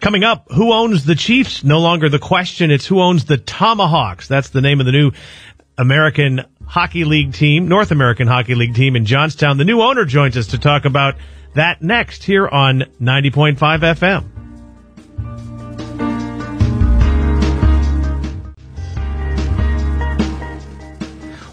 Coming up, who owns the Chiefs? No longer the question. It's who owns the Tomahawks. That's the name of the new American Hockey League team, North American Hockey League team in Johnstown. The new owner joins us to talk about that next here on 90.5 FM.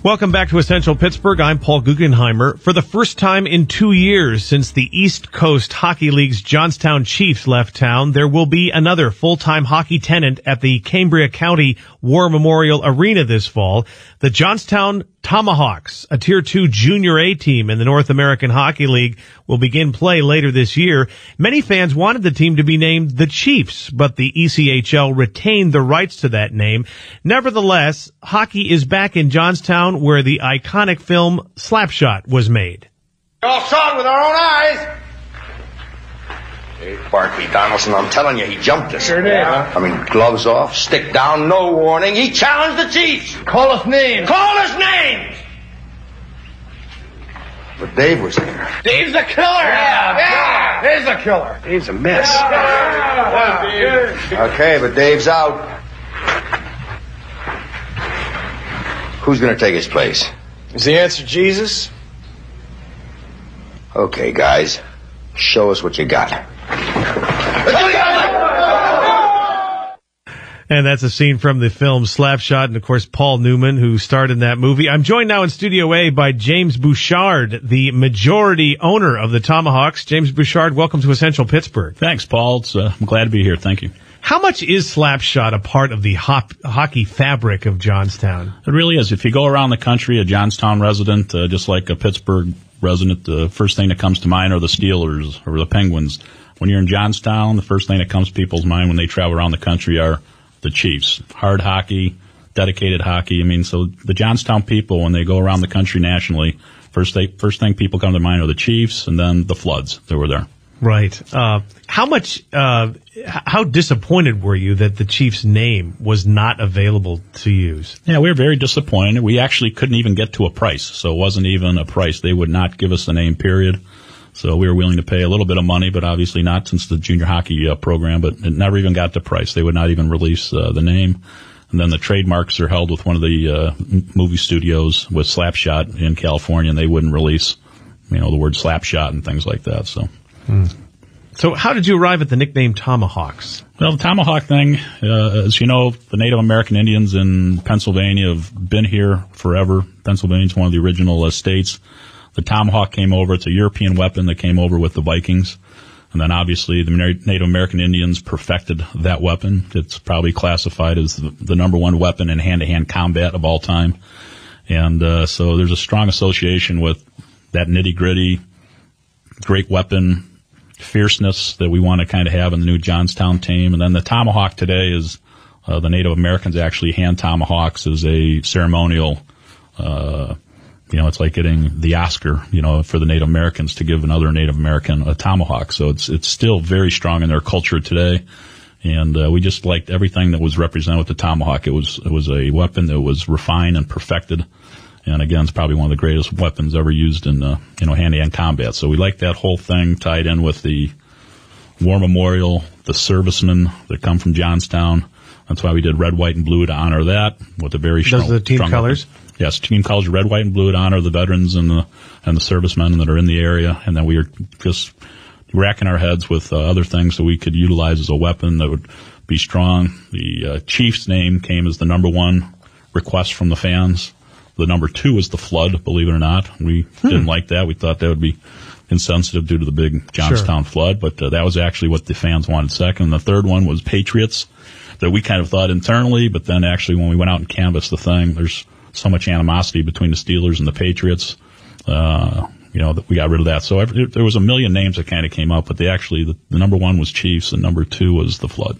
Welcome back to Essential Pittsburgh. I'm Paul Guggenheimer. For the first time in 2 years since the East Coast Hockey League's Johnstown Chiefs left town, there will be another full-time hockey tenant at the Cambria County War Memorial Arena this fall. The Johnstown Tomahawks, a Tier 2 Junior A team in the North American Hockey League, will begin play later this year. Many fans wanted the team to be named the Chiefs, but the ECHL retained the rights to that name. Nevertheless, hockey is back in Johnstown, where the iconic film Slapshot was made. All saw it with our own eyes. Hey, Barkley Donaldson, I'm telling you, he jumped us. Sure did. I mean, gloves off, stick down, no warning. He challenged the Chiefs. Call us names. Call us names. But Dave was there. Dave's a killer. Yeah. Dave's a killer. Dave's a mess. Yeah. Okay, but Dave's out. Who's going to take his place? Is the answer Jesus? Okay, guys. Show us what you got. And that's a scene from the film Slapshot, and of course Paul Newman, who starred in that movie. I'm joined now in Studio A by James Bouchard, the majority owner of the Tomahawks. James Bouchard, welcome to Essential Pittsburgh. Thanks, Paul. I'm glad to be here. Thank you. How much is Slapshot a part of the hockey fabric of Johnstown? It really is. If you go around the country, a Johnstown resident, just like a Pittsburgh resident, the first thing that comes to mind are the Steelers or the Penguins. When you're in Johnstown, the first thing that comes to people's mind when they travel around the country are the Chiefs. Hard hockey, dedicated hockey. I mean, so the Johnstown people, when they go around the country nationally, first thing people come to mind are the Chiefs and then the Floods that were there. Right. How disappointed were you that the Chiefs' name was not available to use? Yeah, we were very disappointed. We actually couldn't even get to a price, so it wasn't even a price. They would not give us a name, period. So we were willing to pay a little bit of money, but obviously not since the junior hockey program, but it never even got to price. They would not even release the name. And then the trademarks are held with one of the movie studios with Slapshot in California, and they wouldn't release, the word Slapshot and things like that. So how did you arrive at the nickname Tomahawks? Well, the Tomahawk thing, as you know, the Native American Indians in Pennsylvania have been here forever. Pennsylvania's one of the original states. The Tomahawk came over. It's a European weapon that came over with the Vikings. And then obviously the Native American Indians perfected that weapon. It's probably classified as the number one weapon in hand-to-hand combat of all time. And so there's a strong association with that nitty-gritty, great weapon, fierceness that we want to kind of have in the new Johnstown team. And then the Tomahawk today is the Native Americans actually hand tomahawks as a ceremonial it's like getting the Oscar, for the Native Americans to give another Native American a tomahawk. So it's still very strong in their culture today. And we just liked everything that was represented with the tomahawk. It was a weapon that was refined and perfected. And again, it's probably one of the greatest weapons ever used in hand-to-hand combat. So we like that whole thing tied in with the War Memorial, the servicemen that come from Johnstown. That's why we did red, white, and blue to honor that with a very strong. Those are the team colors? Weapon. Yes, team colors, red, white, and blue to honor the veterans and the servicemen that are in the area. And then we were just racking our heads with other things that we could utilize as a weapon that would be strong. The Chiefs name came as the number one request from the fans. The number two is the Flood, believe it or not. We didn't like that. We thought that would be insensitive due to the big Johnstown flood, but that was actually what the fans wanted second. And the third one was Patriots, that we kind of thought internally, but then actually when we went out and canvassed the thing, there's so much animosity between the Steelers and the Patriots, that we got rid of that. So there was a million names that kind of came up, but the number one was Chiefs and number two was the Flood.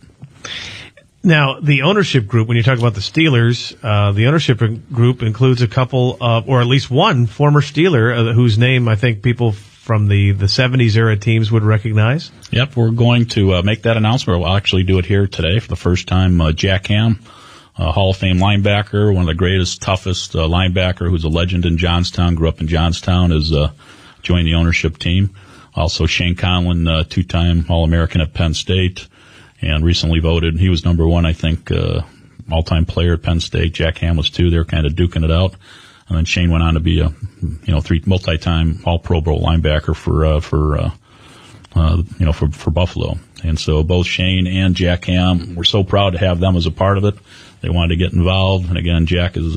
Now, the ownership group, when you talk about the Steelers, the ownership group includes a couple of, or at least one former Steeler, whose name I think people from the 70s era teams would recognize. Yep, we're going to make that announcement. We'll actually do it here today for the first time. Jack Ham, Hall of Fame linebacker, one of the greatest, toughest linebacker, who's a legend in Johnstown, grew up in Johnstown, has joined the ownership team. Also Shane Conlon, two-time All-American at Penn State. and recently voted. He was number one, I think, all-time player at Penn State. Jack Ham was two. They were kind of duking it out. And then Shane went on to be a, multi-time All-Pro Bowl linebacker for Buffalo. And so both Shane and Jack Ham, we're so proud to have them as a part of it. They wanted to get involved. And again, Jack is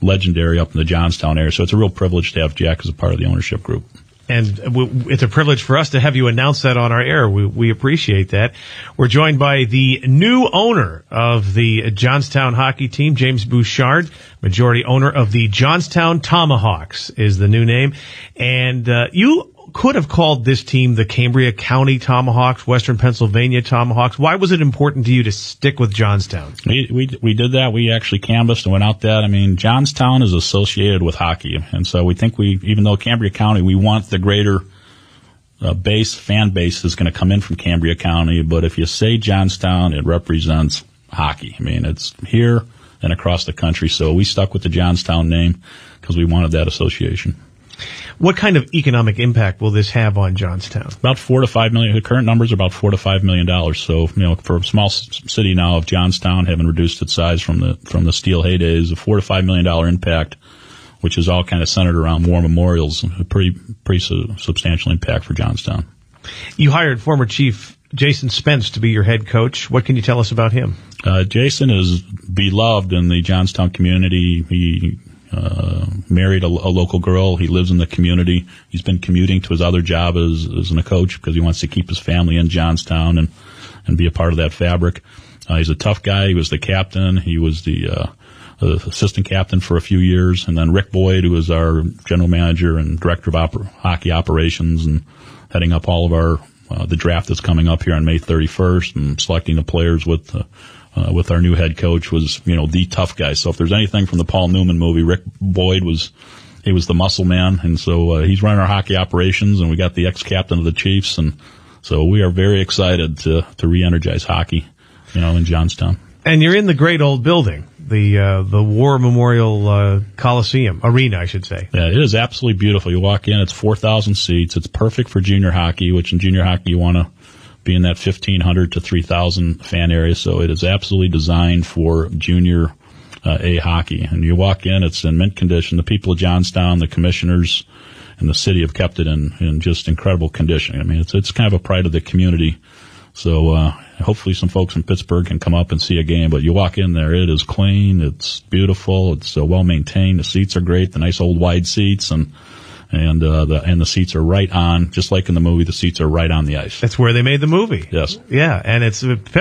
legendary up in the Johnstown area. So it's a real privilege to have Jack as a part of the ownership group. And it's a privilege for us to have you announce that on our air. We appreciate that. We're joined by the new owner of the Johnstown hockey team, James Bouchard, majority owner of the Johnstown Tomahawks is the new name. And you could have called this team the Cambria County Tomahawks, Western Pennsylvania Tomahawks. Why was it important to you to stick with Johnstown? We did that. We actually canvassed and went out that. I mean, Johnstown is associated with hockey. And so we think even though Cambria County, we want the greater fan base is going to come in from Cambria County. But if you say Johnstown, it represents hockey. I mean, it's here and across the country. So we stuck with the Johnstown name because we wanted that association. What kind of economic impact will this have on Johnstown? About $4 to $5 million. The current numbers are about $4 to $5 million. So, for a small city now of Johnstown, having reduced its size from the steel heydays, a $4 to $5 million impact, which is all kind of centered around war memorials, a pretty substantial impact for Johnstown. You hired former Chief Jason Spence to be your head coach. What can you tell us about him? Jason is beloved in the Johnstown community. He married a local girl. He lives in the community. He's been commuting to his other job as a coach because he wants to keep his family in Johnstown and be a part of that fabric. He's a tough guy. He was the captain. He was the assistant captain for a few years. And then Rick Boyd, who is our general manager and director of hockey operations and heading up all of our the draft that's coming up here on May 31st and selecting the players with our new head coach was, the tough guy. So if there's anything from the Paul Newman movie, Rick Boyd was the muscle man. And so, he's running our hockey operations, and we got the ex-captain of the Chiefs. And so we are very excited to re-energize hockey, in Johnstown. And you're in the great old building, the War Memorial Coliseum, arena, I should say. Yeah, it is absolutely beautiful. You walk in, it's 4,000 seats. It's perfect for junior hockey, which in junior hockey you want to be in that 1,500 to 3,000 fan area. So it is absolutely designed for junior A hockey. And you walk in, it's in mint condition. The people of Johnstown, the commissioners, and the city have kept it in just incredible condition. I mean, it's kind of a pride of the community. So hopefully some folks in Pittsburgh can come up and see a game. But you walk in there, it is clean, it's beautiful, it's well maintained. The seats are great, the nice old wide seats, and the seats are right on, just like in the movie, the seats are right on the ice. That's where they made the movie. Yes. Yeah, and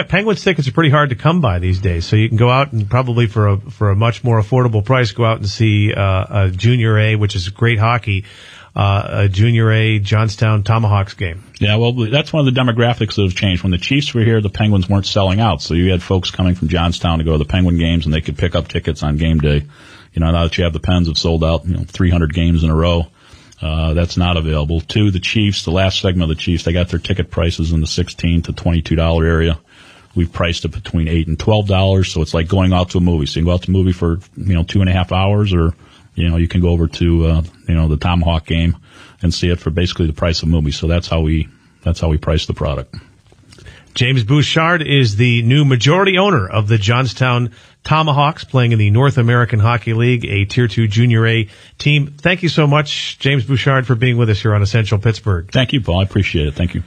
Penguins tickets are pretty hard to come by these days, so you can go out and probably for a much more affordable price go out and see a Junior A, which is great hockey, a Junior A Johnstown Tomahawks game. Yeah, well, that's one of the demographics that have changed. When the Chiefs were here, the Penguins weren't selling out, so you had folks coming from Johnstown to go to the Penguin games, and they could pick up tickets on game day. Now that you have the Pens have sold out, 300 games in a row. That's not available. To the Chiefs, the last segment of the Chiefs, they got their ticket prices in the $16 to $22 area. We've priced it between $8 and $12, so it's like going out to a movie. So you can go out to a movie for, 2.5 hours, or, you can go over to, the Tomahawk game and see it for basically the price of a movie. So that's how we price the product. James Bouchard is the new majority owner of the Johnstown Tomahawks, playing in the North American Hockey League, a Tier 2 Junior A team. Thank you so much, James Bouchard, for being with us here on Essential Pittsburgh. Thank you, Paul. I appreciate it. Thank you.